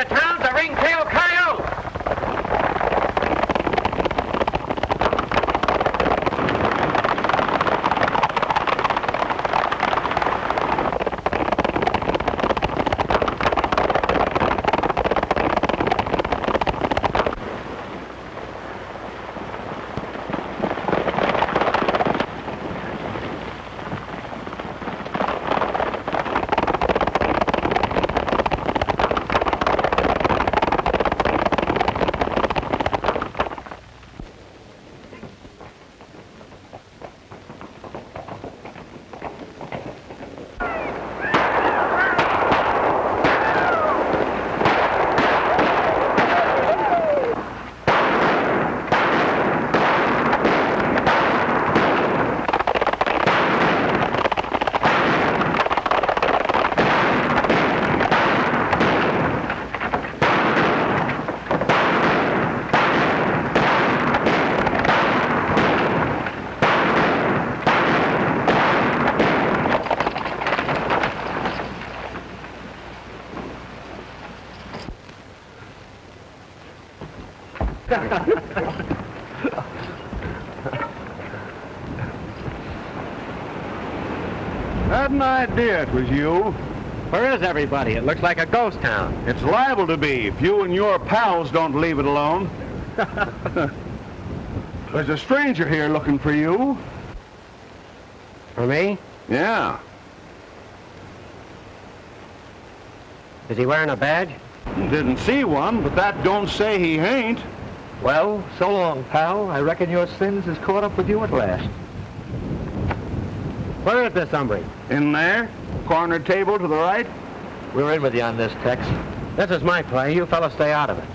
the town's a ring-tailed coyote. Had an idea it was you. Where is everybody? It looks like a ghost town. It's liable to be if you and your pals don't leave it alone. There's a stranger here looking for you. For me? Yeah. Is he wearing a badge? Didn't see one, but that don't say he ain't. Well, so long, pal. I reckon your sins has caught up with you at last. Where is this hombre? In there, corner table to the right. We're in with you on this, Tex. This is my play. You fellas stay out of it.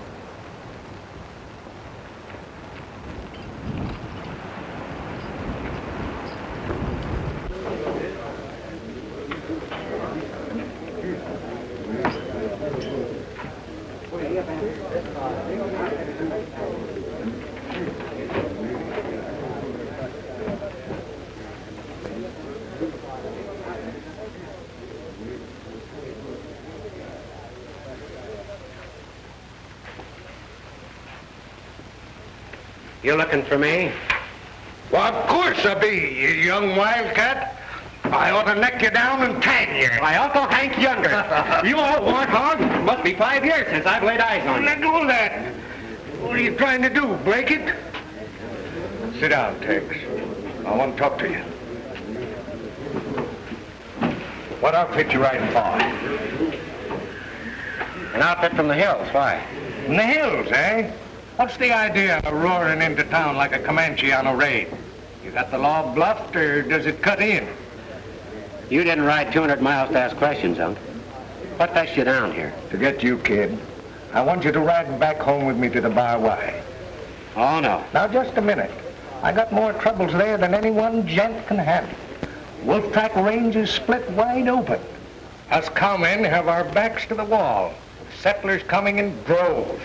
You looking for me? Well, of course I be, you young wildcat. I ought to neck you down and tan you. My Uncle Hank Younger. You old warthog. Must be 5 years since I've laid eyes on you. Let go of that. What are you trying to do, break it? Sit down, Tex. I want to talk to you. What outfit you riding for? An outfit from the hills. Why? In the hills, eh? What's the idea of roaring into town like a Comanche on a raid? You got the law bluffed, or does it cut in? You didn't ride 200 miles to ask questions, Unc. What fetched you down here? To get you, kid. I want you to ride back home with me to the Bar Y. Oh, no. Now, just a minute. I got more troubles there than any one gent can handle. Wolf Track Range is split wide open. Us cowmen have our backs to the wall. Settlers coming in droves.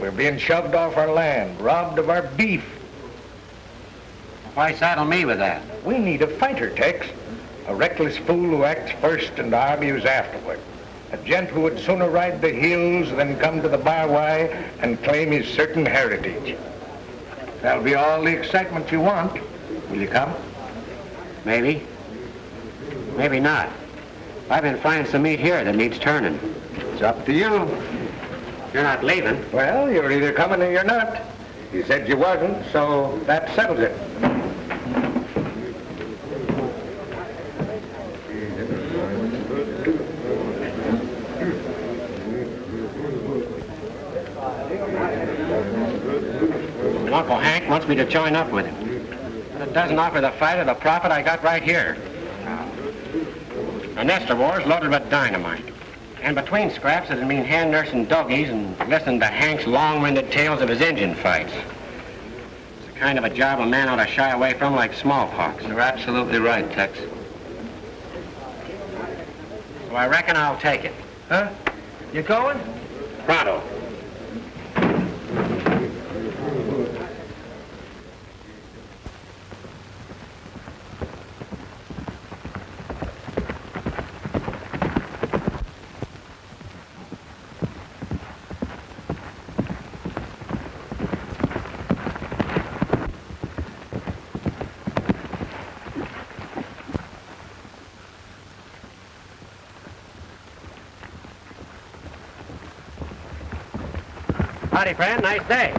We're being shoved off our land, robbed of our beef. Why saddle me with that? We need a fighter, Tex. A reckless fool who acts first and argues afterward. A gent who would sooner ride the hills than come to the Bar Y and claim his certain heritage. That'll be all the excitement you want. Will you come? Maybe. Maybe not. I've been finding some meat here that needs turning. It's up to you. You're not leaving. Well, you're either coming or you're not. You said you wasn't, so that settles it. And Uncle Hank wants me to join up with him. But it doesn't offer the fight or the profit I got right here. A nest of wars loaded with dynamite. And between scraps, it'd mean hand-nursing doggies and listening to Hank's long-winded tales of his Indian fights. It's the kind of a job a man ought to shy away from like smallpox. You're absolutely right, Tex. So I reckon I'll take it. Huh? You going? Pronto. Howdy, friend. Nice day.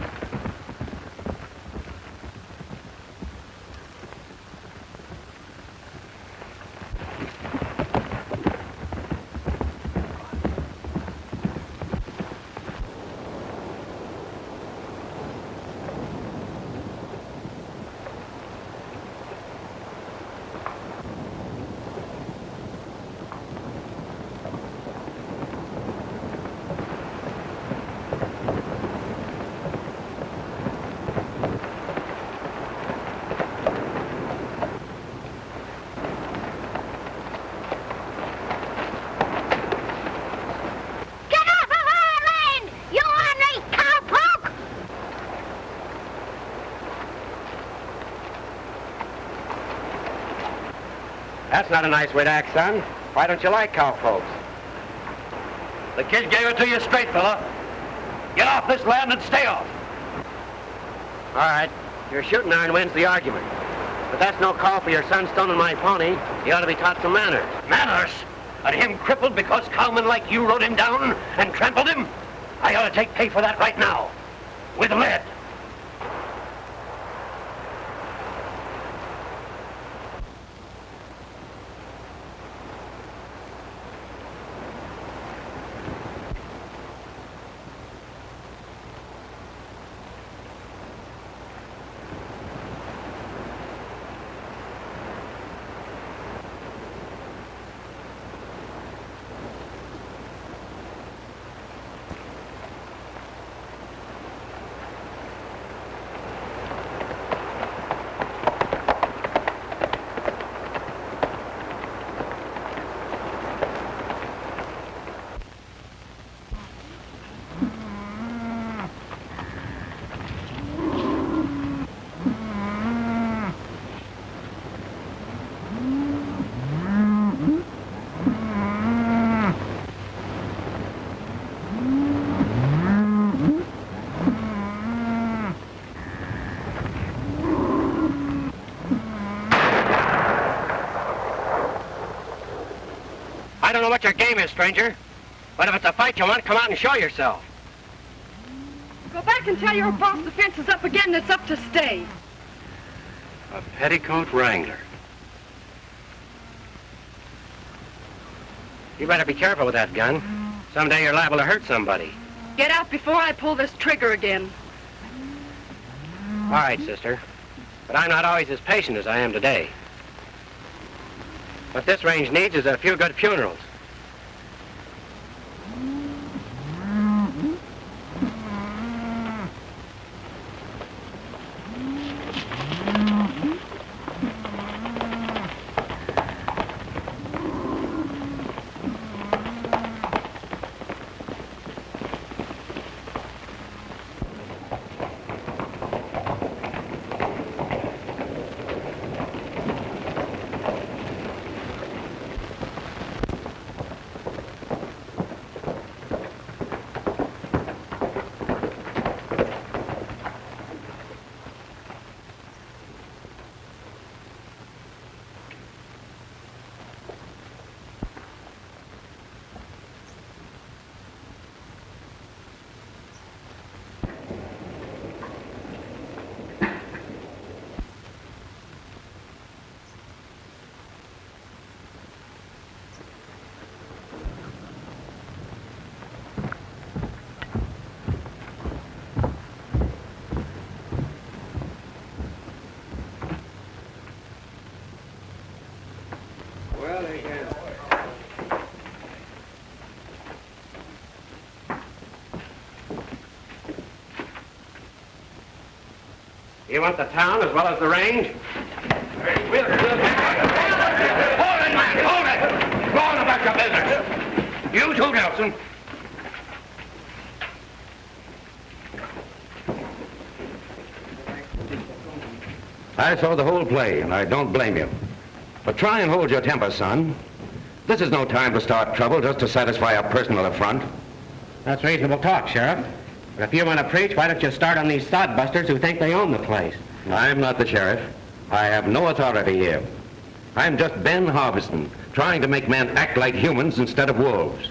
That's not a nice way to act, son. Why don't you like cowpokes? The kid gave it to you straight, fella. Get off this land and stay off. All right. Your shooting iron wins the argument. But that's no call for your son stoning my pony. He ought to be taught some manners. Manners? And him crippled because cowmen like you rode him down and trampled him? I ought to take pay for that right now. With lead. I don't know what your game is, stranger. But if it's a fight you want, come out and show yourself. Go back and tell your boss the fence is up again and it's up to stay. A petticoat wrangler. You better be careful with that gun. Someday you're liable to hurt somebody. Get out before I pull this trigger again. All right, sister. But I'm not always as patient as I am today. What this range needs is a few good funerals. You want the town as well as the range? Hold it, man! Hold it! Go on about your business. You too, Nelson. I saw the whole play, and I don't blame you. But try and hold your temper, son. This is no time to start trouble just to satisfy a personal affront. That's reasonable talk, Sheriff. But if you want to preach, why don't you start on these sodbusters who think they own the place? I'm not the sheriff. I have no authority here. I'm just Ben Harbison, trying to make men act like humans instead of wolves.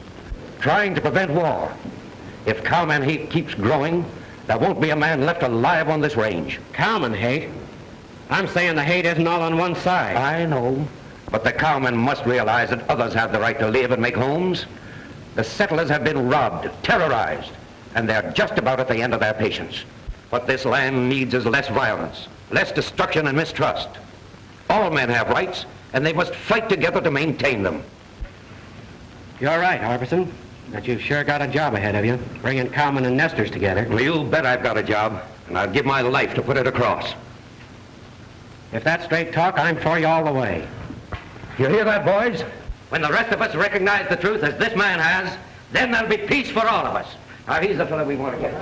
Trying to prevent war. If cowman hate keeps growing, there won't be a man left alive on this range. Cowman hate? I'm saying the hate isn't all on one side. I know, but the cowmen must realize that others have the right to live and make homes. The settlers have been robbed, terrorized, and they're just about at the end of their patience. What this land needs is less violence, less destruction and mistrust. All men have rights, and they must fight together to maintain them. You're right, Harbison, but you've sure got a job ahead of you, bringing cowmen and nesters together. Well, you bet I've got a job, and I'd give my life to put it across. If that's straight talk, I'm for you all the way. You hear that, boys? When the rest of us recognize the truth as this man has, then there'll be peace for all of us. Now, he's the fellow we want to get.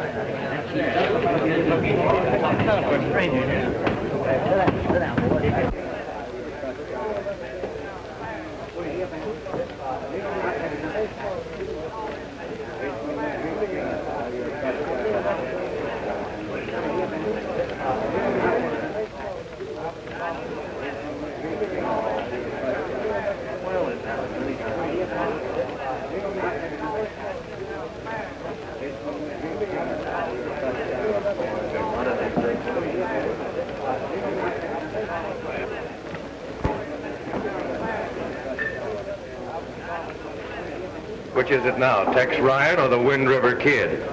Which is it now, Tex Ryan or the Wind River Kid?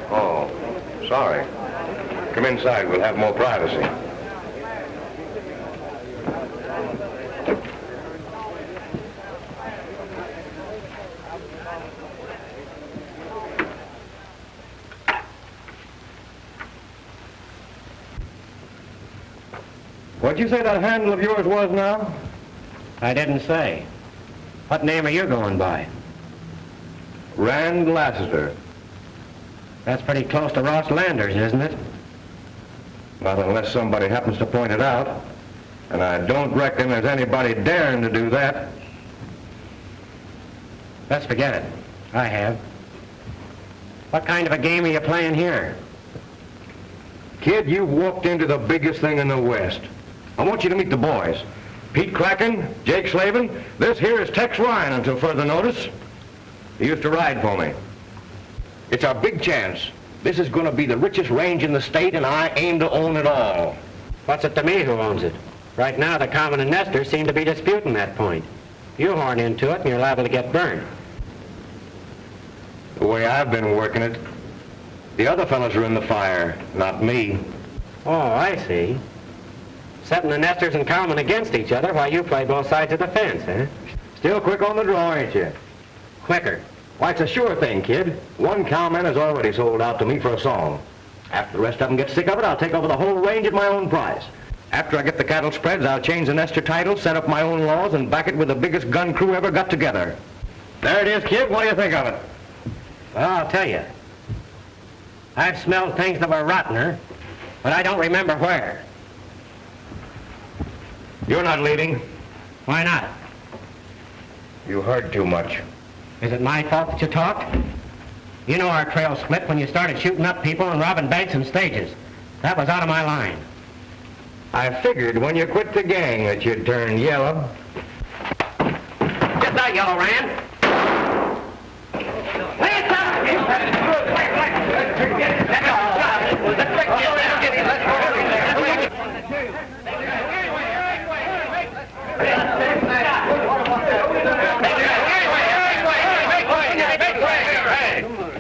Oh, sorry. Come inside, we'll have more privacy. What'd you say that handle of yours was now? I didn't say. What name are you going by? Rand Lassiter. That's pretty close to Ross Landers, isn't it? Not unless somebody happens to point it out. And I don't reckon there's anybody daring to do that. Let's forget it. I have. What kind of a game are you playing here? Kid, you've walked into the biggest thing in the West. I want you to meet the boys. Pete Kraken, Jake Slavin, this here is Tex Ryan until further notice. He used to ride for me. It's our big chance. This is going to be the richest range in the state, and I aim to own it all. What's it to me who owns it? Right now, the cowmen and nesters seem to be disputing that point. You horn into it, and you're liable to get burned. The way I've been working it, the other fellas are in the fire, not me. Oh, I see. Setting the nesters and cowmen against each other while you play both sides of the fence, eh? Still quick on the draw, ain't you? Quicker. Why, it's a sure thing, kid. One cowman has already sold out to me for a song. After the rest of them get sick of it, I'll take over the whole range at my own price. After I get the cattle spreads, I'll change the nester title, set up my own laws, and back it with the biggest gun crew ever got together. There it is, kid. What do you think of it? Well, I'll tell you. I've smelled things that were rottener, but I don't remember where. You're not leaving. Why not? You heard too much. Is it my fault that you talked? You know our trail split when you started shooting up people and robbing banks and stages. That was out of my line. I figured when you quit the gang that you'd turn yellow. Get that yellow, Rand.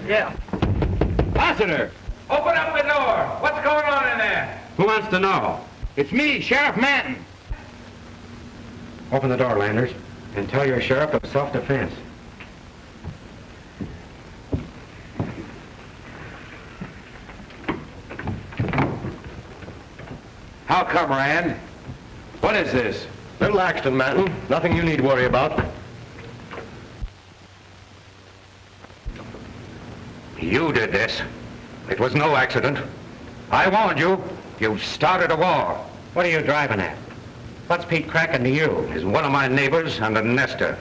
Yeah. Lassiter! Open up the door. What's going on in there? Who wants to know? It's me, Sheriff Manton. Open the door, Landers, and tell your sheriff of self-defense. How come, Rand? What is this? Little accident, Manton. Nothing you need to worry about. You did this. It was no accident. I warned you. You started a war. What are you driving at? What's Pete Kraken to you? He's one of my neighbors and a nester.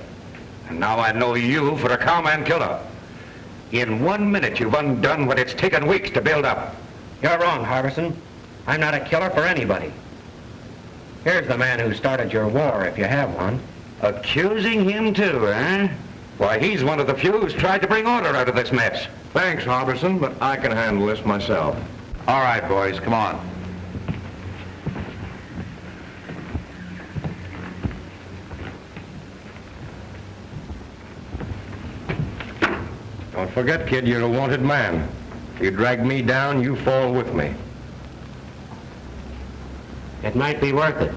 And now I know you for a cowman killer. In 1 minute, you've undone what it's taken weeks to build up. You're wrong, Harbison. I'm not a killer for anybody. Here's the man who started your war, if you have one. Accusing him too, eh? Why, he's one of the few who's tried to bring order out of this mess. Thanks, Harbison, but I can handle this myself. All right, boys, come on. Don't forget, kid, you're a wanted man. If you drag me down, you fall with me. It might be worth it.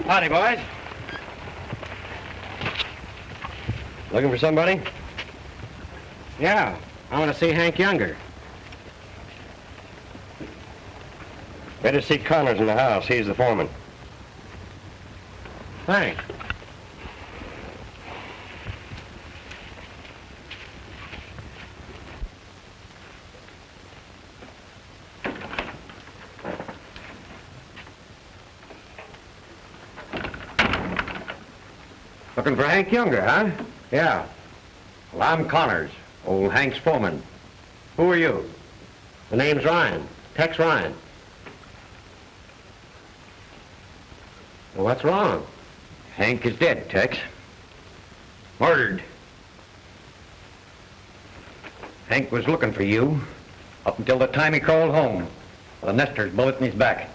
Howdy, boys. Looking for somebody? Yeah, I want to see Hank Younger. Better see Connors in the house. He's the foreman. Thanks. Looking for Hank Younger, huh? Yeah. Well, I'm Connors, old Hank's foreman. Who are you? The name's Ryan. Tex Ryan. Well, what's wrong? Hank is dead, Tex. Murdered. Hank was looking for you up until the time he crawled home with a Nestor's bullet in his back.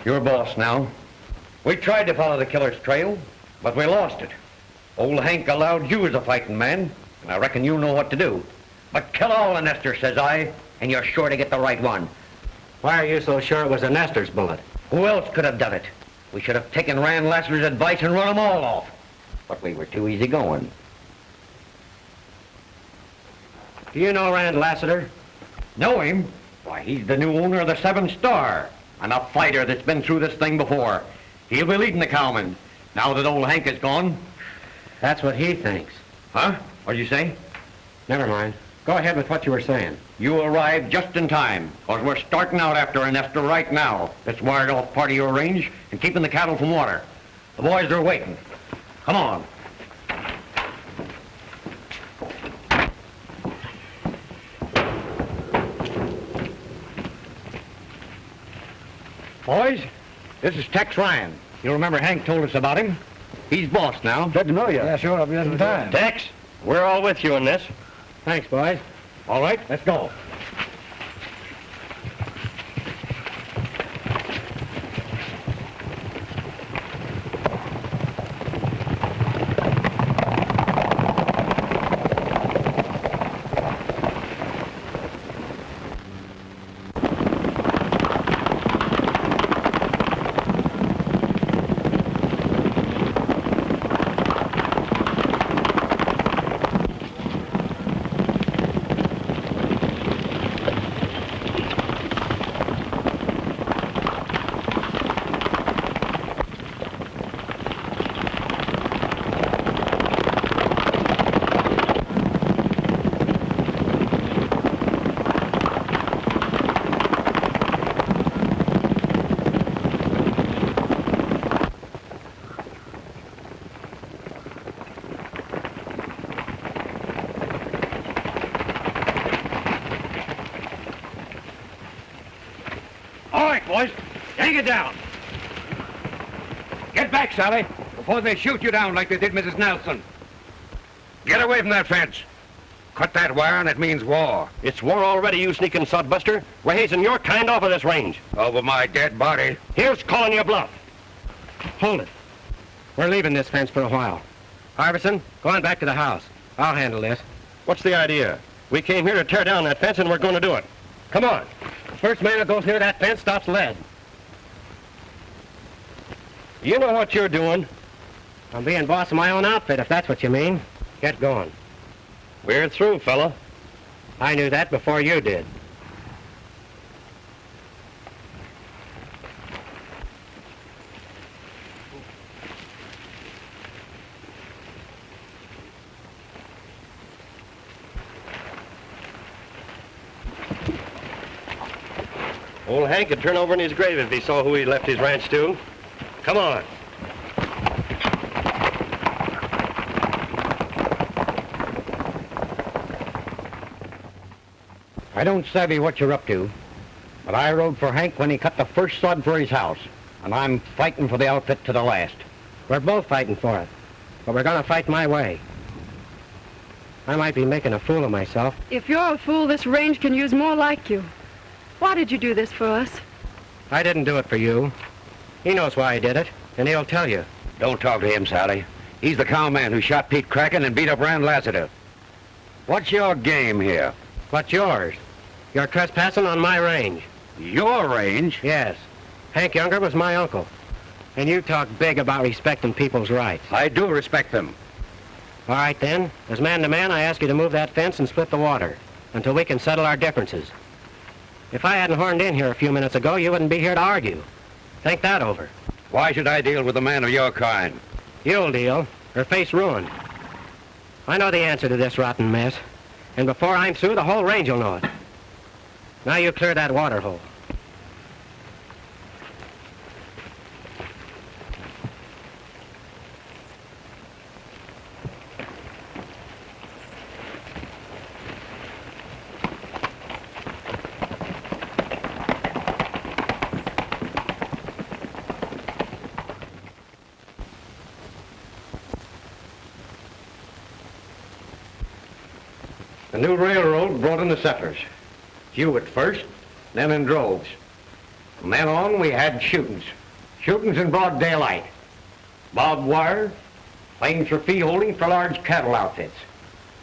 You're boss now. We tried to follow the killer's trail, but we lost it. Old Hank allowed you as a fighting man, and I reckon you know what to do. But kill all the Nestor, says I, and you're sure to get the right one. Why are you so sure it was a Nestor's bullet? Who else could have done it? We should have taken Rand Lassiter's advice and run them all off. But we were too easy going. Do you know Rand Lassiter? Know him? Why, he's the new owner of the 7 Star, and a fighter that's been through this thing before. He'll be leading the cowmen, now that old Hank is gone. That's what he thinks. Huh? What'd you say? Never mind. Go ahead with what you were saying. You arrived just in time, because we're starting out after a Nestor right now. That's wired off part of your range and keeping the cattle from water. The boys are waiting. Come on. Boys, this is Tex Ryan. You remember Hank told us about him? He's boss now. Glad to know you. Yeah, sure. I'll be in time. Tex, we're all with you in this. Thanks, boys. All right, let's go. Boys, hang it down. Get back, Sally, before they shoot you down like they did Mrs. Nelson. Get away from that fence. Cut that wire and it means war. It's war already, you sneaking sodbuster. We're hazing your kind off of this range. Over my dead body. Here's calling your bluff. Hold it. We're leaving this fence for a while. Harbison, go on back to the house. I'll handle this. What's the idea? We came here to tear down that fence and we're going to do it. Come on. The first man who goes near that fence stops lead. You know what you're doing. I'm being boss of my own outfit, if that's what you mean. Get going. We're through, fella. I knew that before you did. Old Hank could turn over in his grave if he saw who he left his ranch to. Come on. I don't savvy what you're up to, but I rode for Hank when he cut the first sod for his house, and I'm fighting for the outfit to the last. We're both fighting for it, but we're gonna fight my way. I might be making a fool of myself. If you're a fool, this range can use more like you. Why did you do this for us? I didn't do it for you. He knows why I did it, and he'll tell you. Don't talk to him, Sally. He's the cowman who shot Pete Kraken and beat up Rand Lassiter. What's your game here? What's yours? You're trespassing on my range. Your range? Yes. Hank Younger was my uncle. And you talk big about respecting people's rights. I do respect them. All right, then. As man to man, I ask you to move that fence and split the water until we can settle our differences. If I hadn't horned in here a few minutes ago, you wouldn't be here to argue. Think that over. Why should I deal with a man of your kind? You'll deal, or face ruin. I know the answer to this rotten mess, and before I'm through, the whole range will know it. Now you clear that water hole. The new railroad brought in the settlers. Few at first, then in droves. From then on, we had shootings. Shootings in broad daylight. Barbed wire, flames for fee holding for large cattle outfits.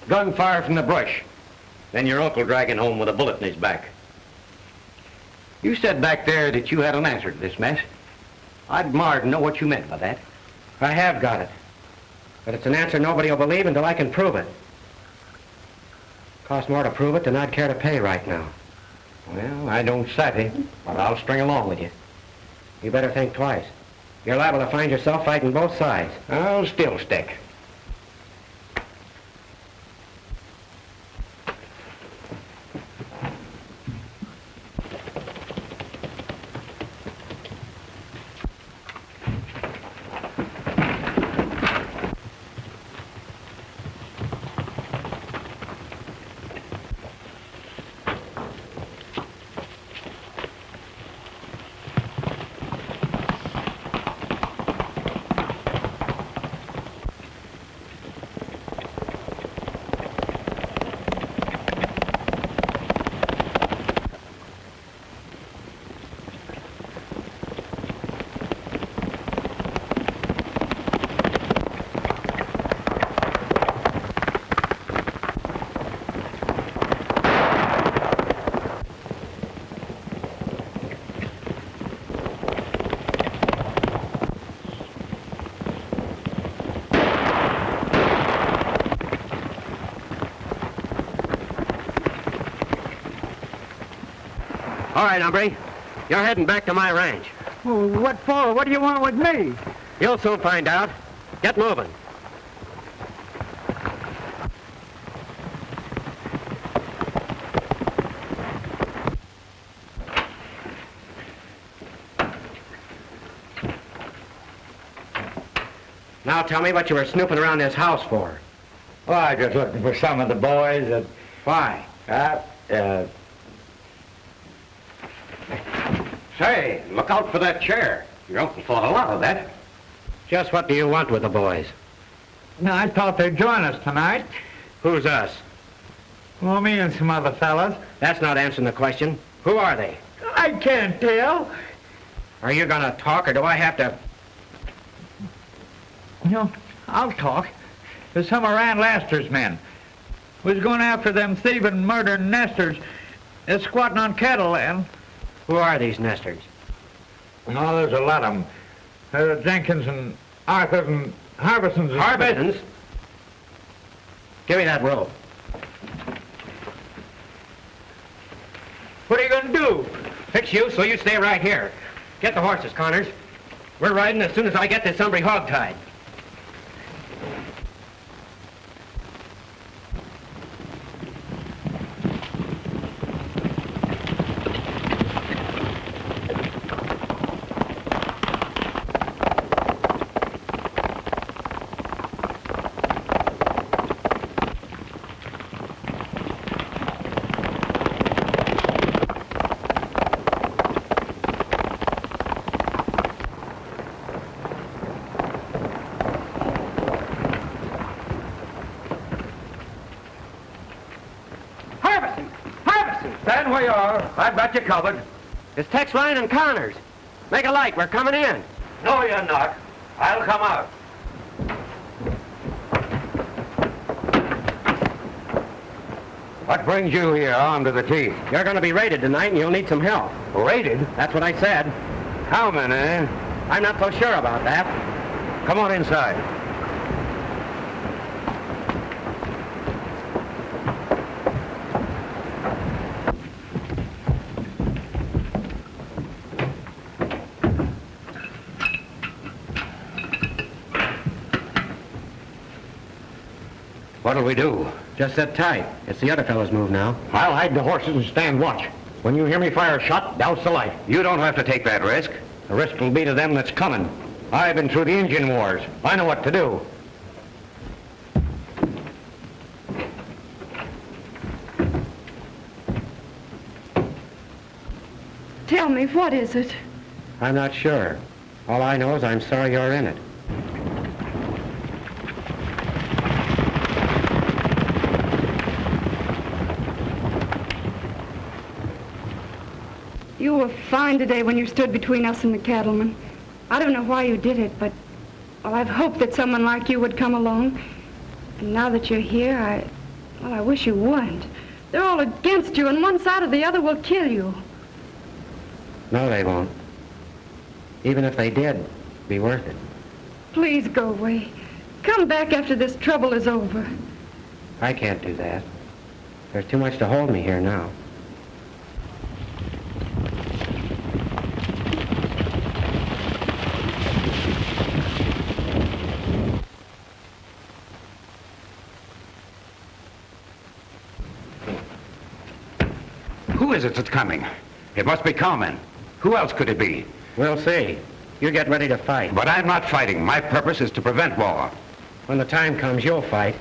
Gunfire from the brush. Then your uncle dragging home with a bullet in his back. You said back there that you had an answer to this mess. I'd admire to know what you meant by that. I have got it. But it's an answer nobody will believe until I can prove it. Costs more to prove it than I'd care to pay right now. Well, I don't savvy, but I'll string along with you. You better think twice. You're liable to find yourself fighting both sides. I'll still stick. All right, hombre. You're heading back to my ranch. Well, what for? What do you want with me? You'll soon find out. Get moving. Now tell me what you were snooping around this house for. Well, I just looking for some of the boys that... Why? Say, look out for that chair. Your uncle thought a lot of that. Just what do you want with the boys? No, I thought they'd join us tonight. Who's us? Well, me and some other fellas. That's not answering the question. Who are they? I can't tell. Are you gonna talk, or do I have to... No, I'll talk. There's some of Rand Laster's men. Was going after them thieving, murdering nesters. They're squatting on cattle land. Who are these nesters? No, there's a lot of them. There's Jenkins and Arthur and Harbison's. and- Harbison's? Give me that rope. What are you going to do? Fix you so you stay right here. Get the horses, Connors. We're riding as soon as I get this hombre hog-tied. I've got you covered. It's Tex Ryan and Connors. Make a light, we're coming in. No, you're not. I'll come out. What brings you here, armed to the teeth? You're going to be raided tonight and you'll need some help. Raided? That's what I said. Cowmen, eh? I'm not so sure about that. Come on inside. What'll we do? Just sit tight. It's the other fellow's move now. I'll hide the horses and stand watch. When you hear me fire a shot, douse the light. You don't have to take that risk. The risk will be to them that's coming. I've been through the Indian wars. I know what to do. Tell me, what is it? I'm not sure. All I know is I'm sorry you're in it. You were fine today when you stood between us and the cattlemen. I don't know why you did it, but, well, I've hoped that someone like you would come along. And now that you're here, I wish you wouldn't. They're all against you, and one side or the other will kill you. No, they won't. Even if they did, it'd be worth it. Please go away. Come back after this trouble is over. I can't do that. There's too much to hold me here now. Who is it that's coming? It must be cowmen. Who else could it be? We'll see. You get ready to fight. But I'm not fighting. My purpose is to prevent war. When the time comes, you'll fight.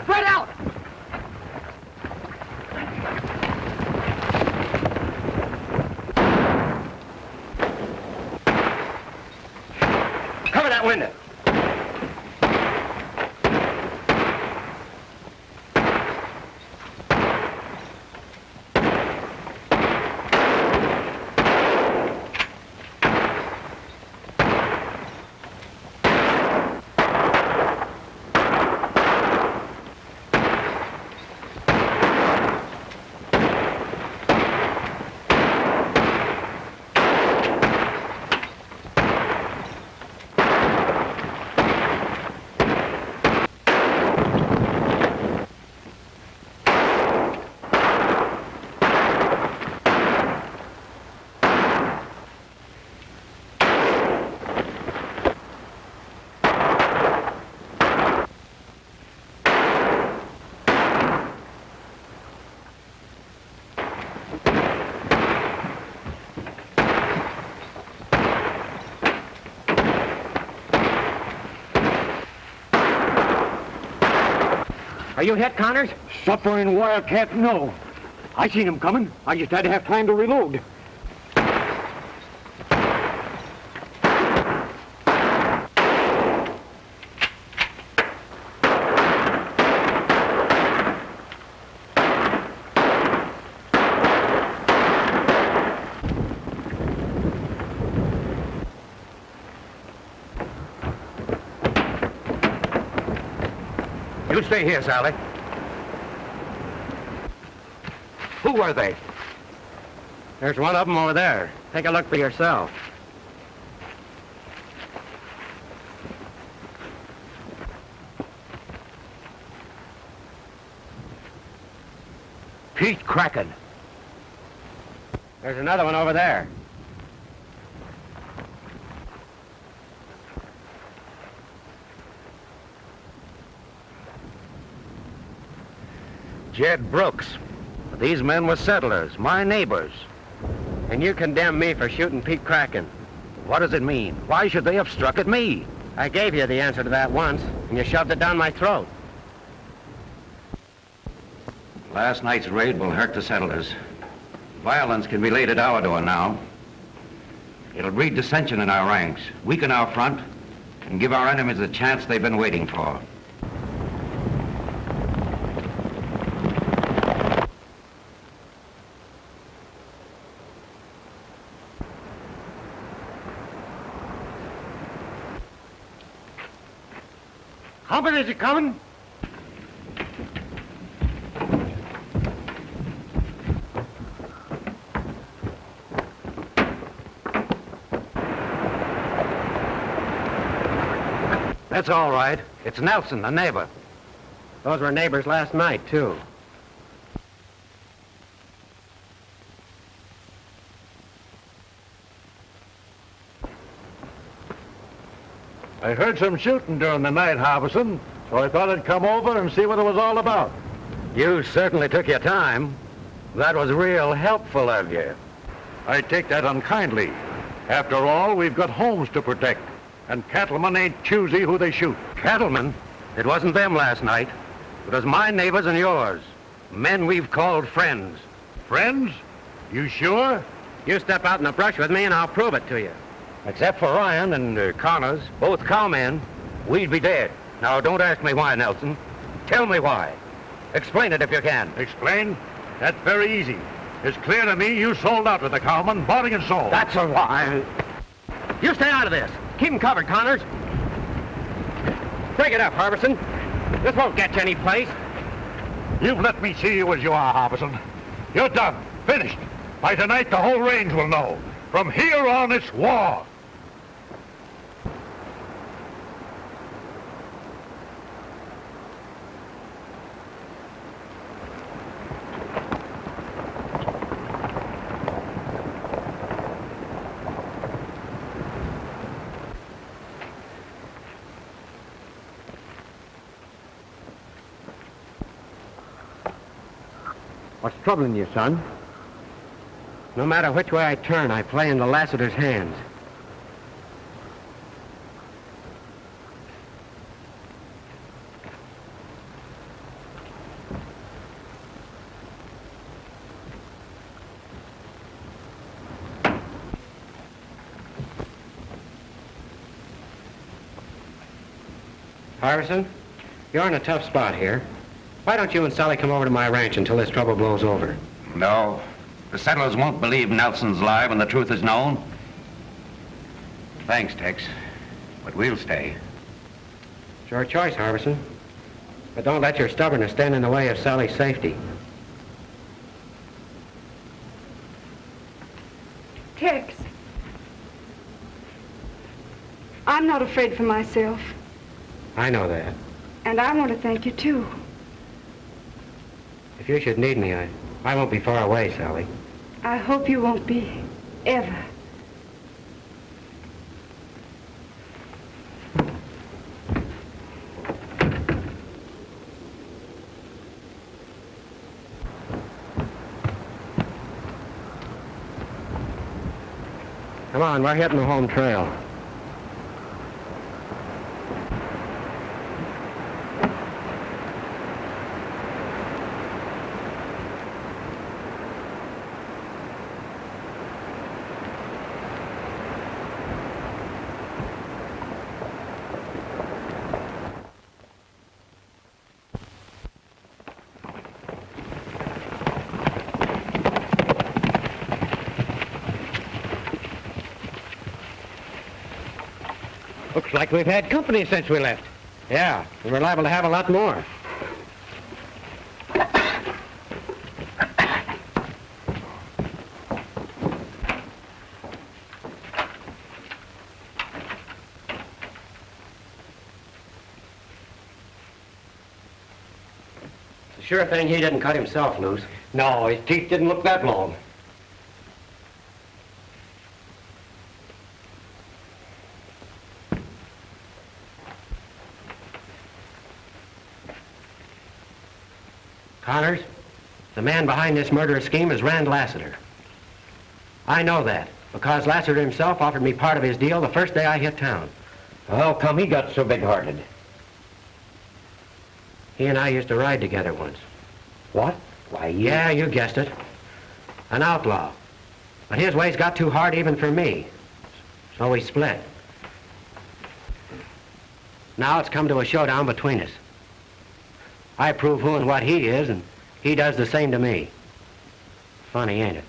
Spread out! Cover that window. Are you hit, Connors? Suffering wildcat, no. I seen him coming. I just had to have time to reload. You stay here, Sally. Who were they? There's one of them over there. Take a look for yourself. Pete Kraken. There's another one over there. Jed Brooks. These men were settlers, my neighbors. And you condemn me for shooting Pete Kraken. What does it mean? Why should they have struck at me? I gave you the answer to that once, and you shoved it down my throat. Last night's raid will hurt the settlers. Violence can be laid at our door now. It'll breed dissension in our ranks, weaken our front, and give our enemies the chance they've been waiting for. Company, is he coming? That's all right. It's Nelson, the neighbor. Those were neighbors last night, too. I heard some shooting during the night, Harbison, so I thought I'd come over and see what it was all about. You certainly took your time. That was real helpful of you. I take that unkindly. After all, we've got homes to protect, and cattlemen ain't choosy who they shoot. Cattlemen? It wasn't them last night. It was my neighbors and yours. Men we've called friends. Friends? You sure? You step out in the brush with me and I'll prove it to you. Except for Ryan and Connors, both cowmen, we'd be dead. Now, don't ask me why, Nelson. Tell me why. Explain it if you can. Explain? That's very easy. It's clear to me you sold out to the cowmen, body and soul. That's a lie. You stay out of this. Keep him covered, Connors. Break it up, Harbison. This won't get you any place. You've let me see you as you are, Harbison. You're done. Finished. By tonight, the whole range will know. From here on, it's war. What's troubling you, son? No matter which way I turn, I play into Lassiter's hands. Harbison, you're in a tough spot here. Why don't you and Sally come over to my ranch until this trouble blows over? No. The settlers won't believe Nelson's lie when the truth is known. Thanks, Tex. But we'll stay. It's your choice, Harbison. But don't let your stubbornness stand in the way of Sally's safety. Tex, I'm not afraid for myself, I know that. and I want to thank you, too. If you should need me, I won't be far away, Sally. I hope you won't be, ever. Come on, we're hitting the home trail. Looks like we've had company since we left. Yeah, and we're liable to have a lot more. It's a sure thing he didn't cut himself loose. No, his teeth didn't look that long. Connors, the man behind this murderous scheme is Rand Lassiter. I know that, because Lassiter himself offered me part of his deal the first day I hit town. How come he got so big-hearted? He and I used to ride together once. What? Why, yeah, you guessed it. An outlaw. But his ways got too hard even for me. So we split. Now it's come to a showdown between us. I prove who and what he is, and he does the same to me. Funny, ain't it?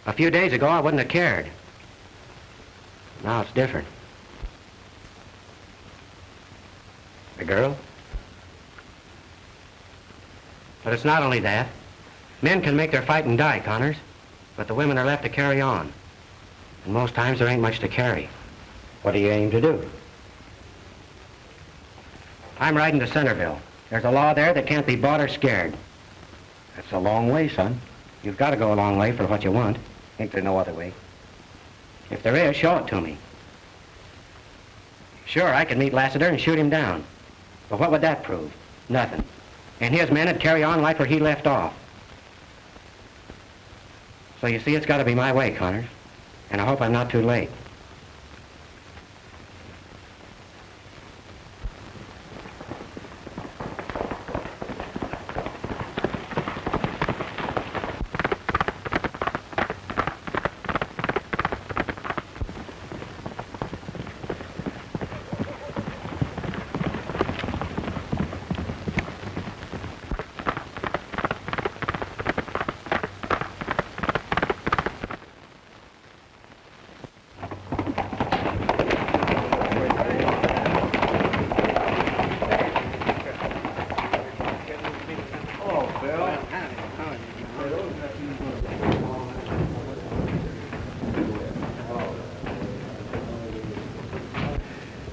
A few days ago, I wouldn't have cared. Now it's different. A girl? But it's not only that. Men can make their fight and die, Connors, but the women are left to carry on. And most times there ain't much to carry. What do you aim to do? I'm riding to Centerville. There's a law there that can't be bought or scared. That's a long way, son. You've got to go a long way for what you want. Ain't there no other way? If there is, show it to me. Sure, I could meet Lassiter and shoot him down. But what would that prove? Nothing. And his men would carry on like where he left off. So you see, it's got to be my way, Connors. And I hope I'm not too late.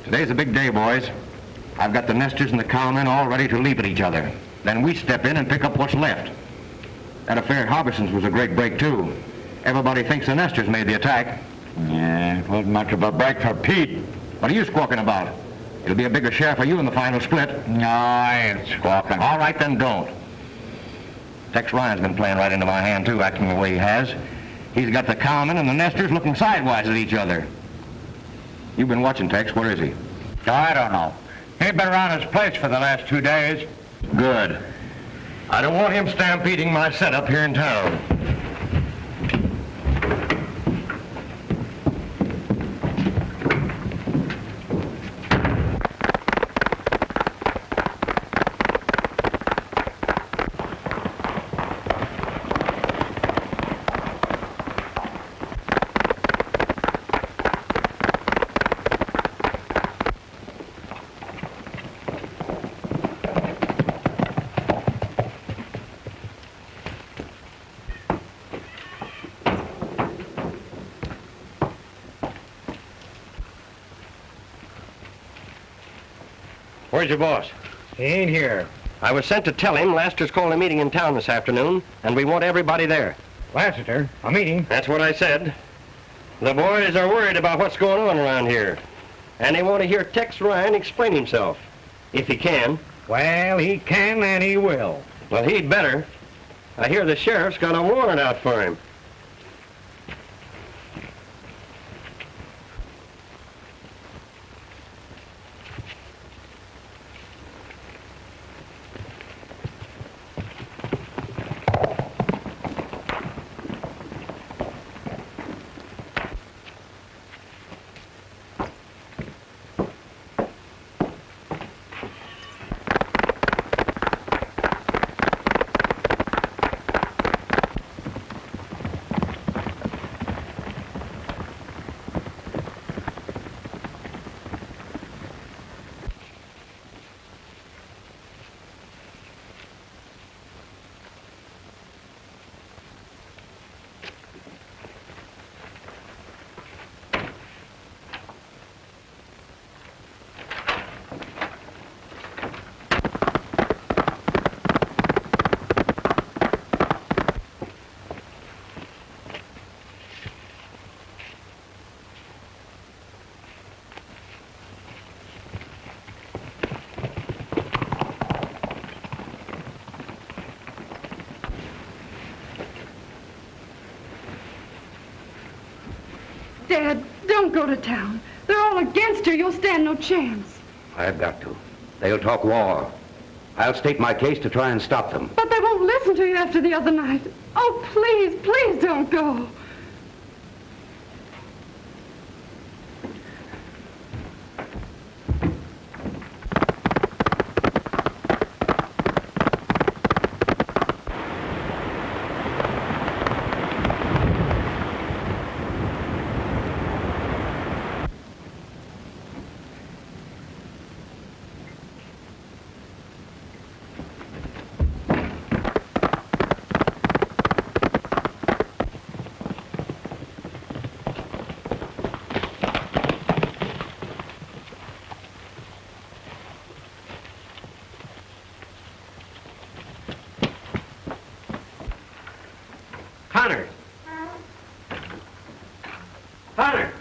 Today's a big day, boys. I've got the nesters and the cowmen all ready to leap at each other. Then we step in and pick up what's left. That affair at Hobson's was a great break, too. Everybody thinks the nesters made the attack. Yeah, it wasn't much of a break for Pete. What are you squawking about? It'll be a bigger share for you in the final split. No, I ain't squawking. All right, then don't. Tex Ryan's been playing right into my hand, too, acting the way he has. He's got the cowmen and the nesters looking sidewise at each other. You've been watching, Tex. Where is he? No, I don't know. He ain't been around his place for the last 2 days. Good. I don't want him stampeding my setup here in town. Where's your boss? He ain't here. I was sent to tell him Laster's calling a meeting in town this afternoon, and we want everybody there. Lassiter, a meeting? That's what I said. The boys are worried about what's going on around here, and they want to hear Tex Ryan explain himself, if he can. Well, he can and he will. Well, he'd better. I hear the sheriff's got a warrant out for him. Dad, don't go to town. They're all against her. You'll stand no chance. I've got to. They'll talk war. I'll state my case to try and stop them. But they won't listen to you after the other night. Oh, please, please don't go. Connor! Connor!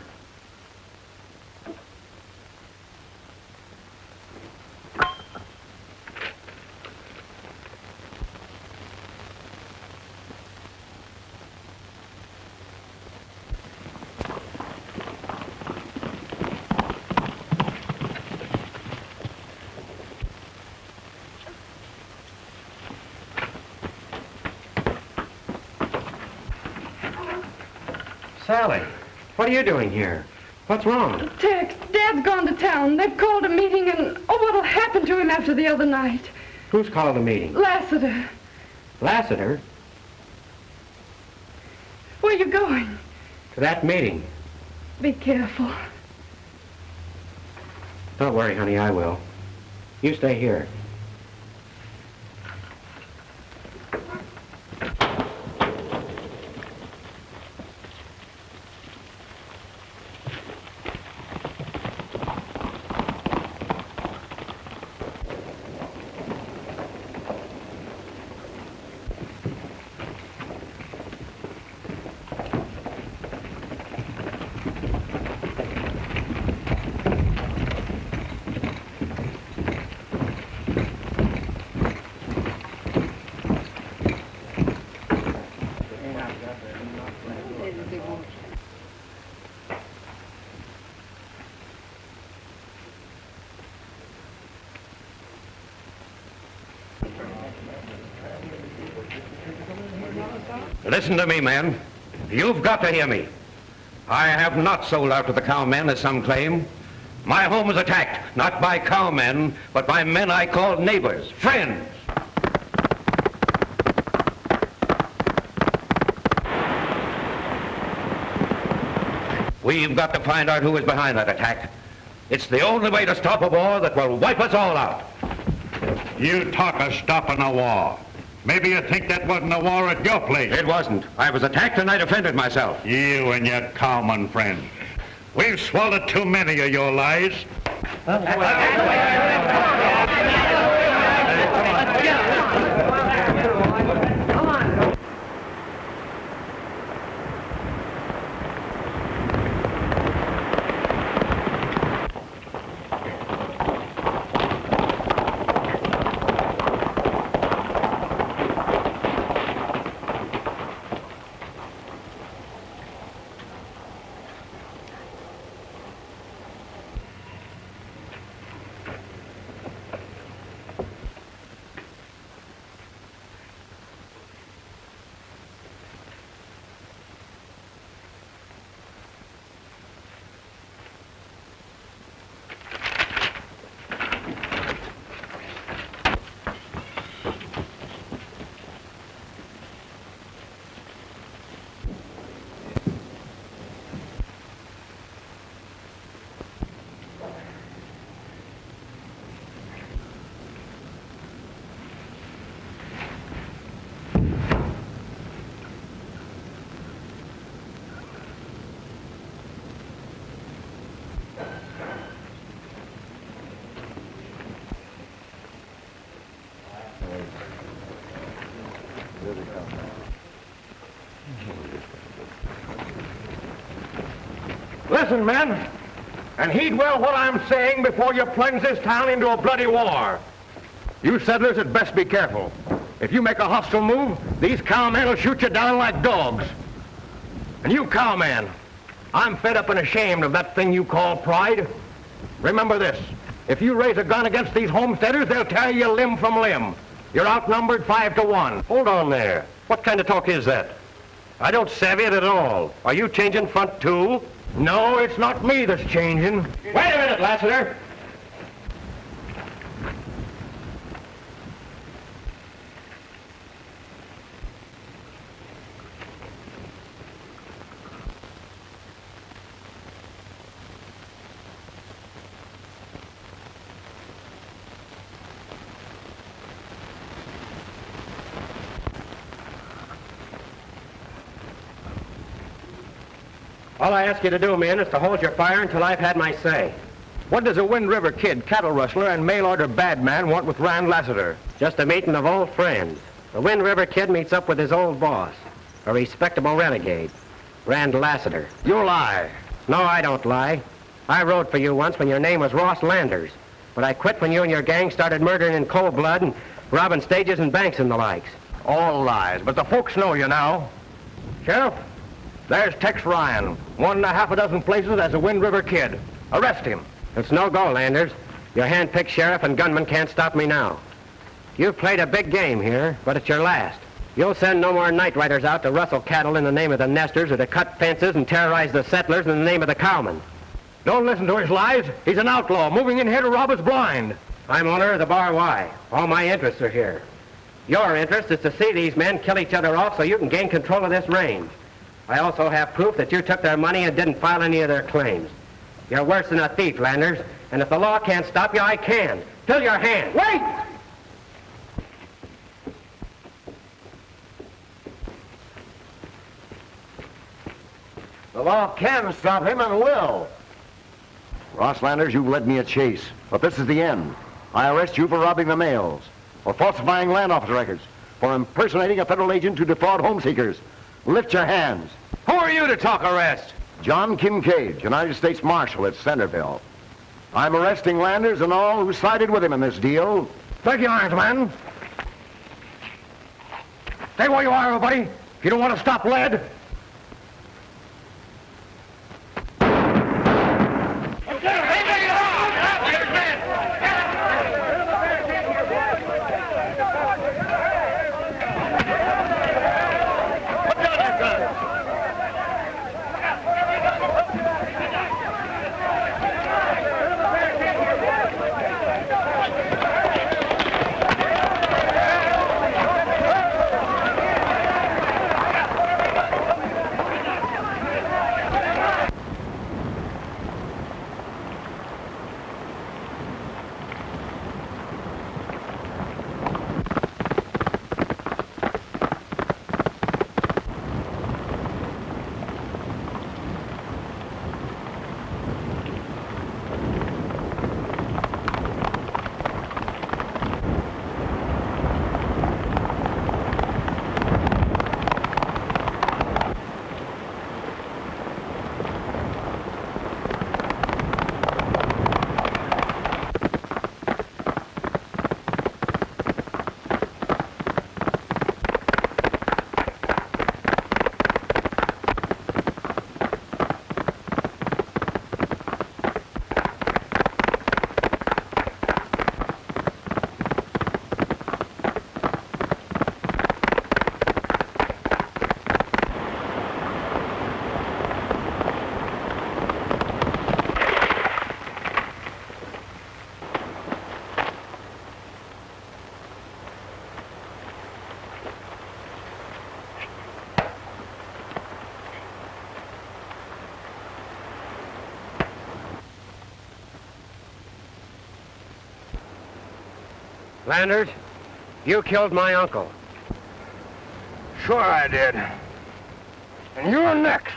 Sally, what are you doing here? What's wrong? Tex, Dad's gone to town. They've called a meeting, and what'll happen to him after the other night? Who's called a meeting? Lassiter. Lassiter? Where you going? To that meeting. Be careful. Don't worry, honey, I will. You stay here. Listen to me, men. You've got to hear me. I have not sold out to the cowmen, as some claim. My home was attacked, not by cowmen, but by men I called neighbors, friends. We've got to find out who is behind that attack. It's the only way to stop a war that will wipe us all out. You talk of stopping a war. Maybe you think that wasn't a war at your place. It wasn't. I was attacked and I defended myself. You and your cowman friend. We've swallowed too many of your lies. Listen, men, and heed well what I'm saying before you plunge this town into a bloody war. You settlers had best be careful. If you make a hostile move, these cowmen will shoot you down like dogs. And you cowmen, I'm fed up and ashamed of that thing you call pride. Remember this, If you raise a gun against these homesteaders, they'll tear you limb from limb. You're outnumbered 5 to 1. Hold on there. What kind of talk is that? I don't savvy it at all. Are you changing front, too? No, it's not me that's changing. Wait a minute, Lassiter. All I ask you to do, men, is to hold your fire until I've had my say. What does a Wind River Kid, cattle rustler, and mail-order bad man want with Rand Lassiter? Just a meeting of old friends. The Wind River Kid meets up with his old boss, a respectable renegade, Rand Lassiter. You lie. No, I don't lie. I rode for you once when your name was Ross Landers, but I quit when you and your gang started murdering in cold blood and robbing stages and banks and the likes. All lies, but the folks know you now. Sheriff, there's Tex Ryan, 1 1/2 dozen places as a Wind River Kid. Arrest him. It's no go, Landers. Your hand-picked sheriff and gunman can't stop me now. You've played a big game here, but it's your last. You'll send no more night riders out to rustle cattle in the name of the nesters or to cut fences and terrorize the settlers in the name of the cowmen. Don't listen to his lies. He's an outlaw, moving in here to rob us blind. I'm owner of the Bar Y. All my interests are here. Your interest is to see these men kill each other off so you can gain control of this range. I also have proof that you took their money and didn't file any of their claims. You're worse than a thief, Landers, and if the law can't stop you, I can. Fill your hand. Wait! The law can stop him and will. Ross Landers, you've led me a chase, but this is the end. I arrest you for robbing the mails, for falsifying land office records, for impersonating a federal agent to defraud home seekers. Lift your hands. Who are you to talk arrest? John Kincaid, United States Marshal at Centerville. I'm arresting Landers and all who sided with him in this deal. Take your arms, man. Stay where you are, everybody. If you don't want to stop lead. Landers, you killed my uncle. Sure I did. And you're next.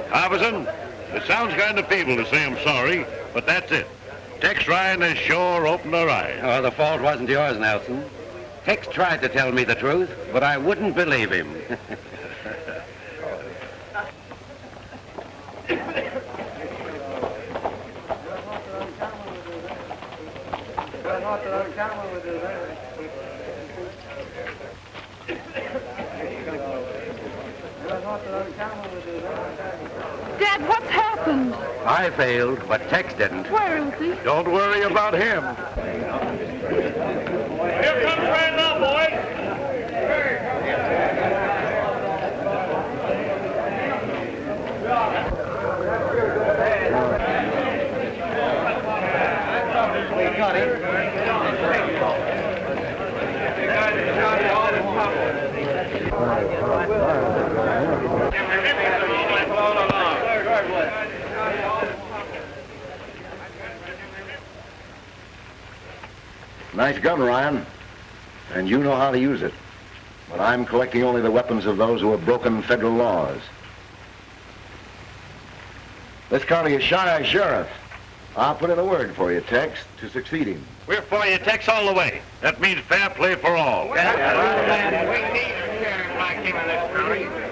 Harbison, it sounds kind of feeble to say I'm sorry, but that's it. Tex Ryan has sure opened our eyes. Oh, the fault wasn't yours, Nelson. Tex tried to tell me the truth, but I wouldn't believe him. Dad, what's happened? I failed, but Tex didn't. Where is he? Don't worry about him. Here comes Randall, boys. Nice gun, Ryan. And you know how to use it. But I'm collecting only the weapons of those who have broken federal laws. This county is shy of sheriff. I'll put in a word for you, Tex, to succeed him. We're for you, Tex, all the way. That means fair play for all.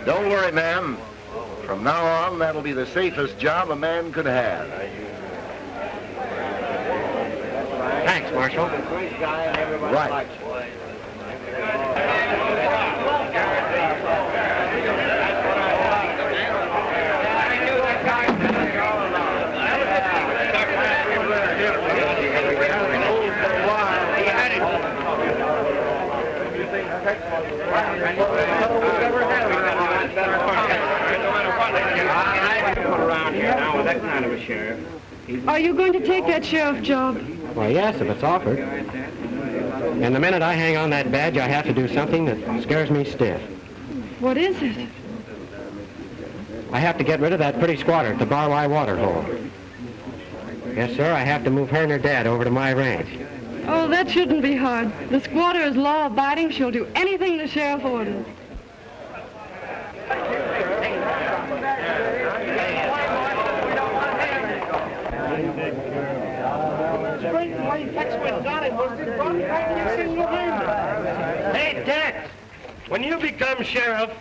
Don't worry, ma'am. From now on, that'll be the safest job a man could have. Thanks, Marshal. Right. Around here now with that kind of a sheriff. Are you going to take that sheriff job? Well, yes, if it's offered. And the minute I hang on that badge, I have to do something that scares me stiff. What is it? I have to get rid of that pretty squatter at the Barwai water hole. Yes, sir, I have to move her and her dad over to my ranch. Oh, that shouldn't be hard. The squatter is law-abiding. She'll do anything the sheriff orders. Hey, Tex, when you become sheriff,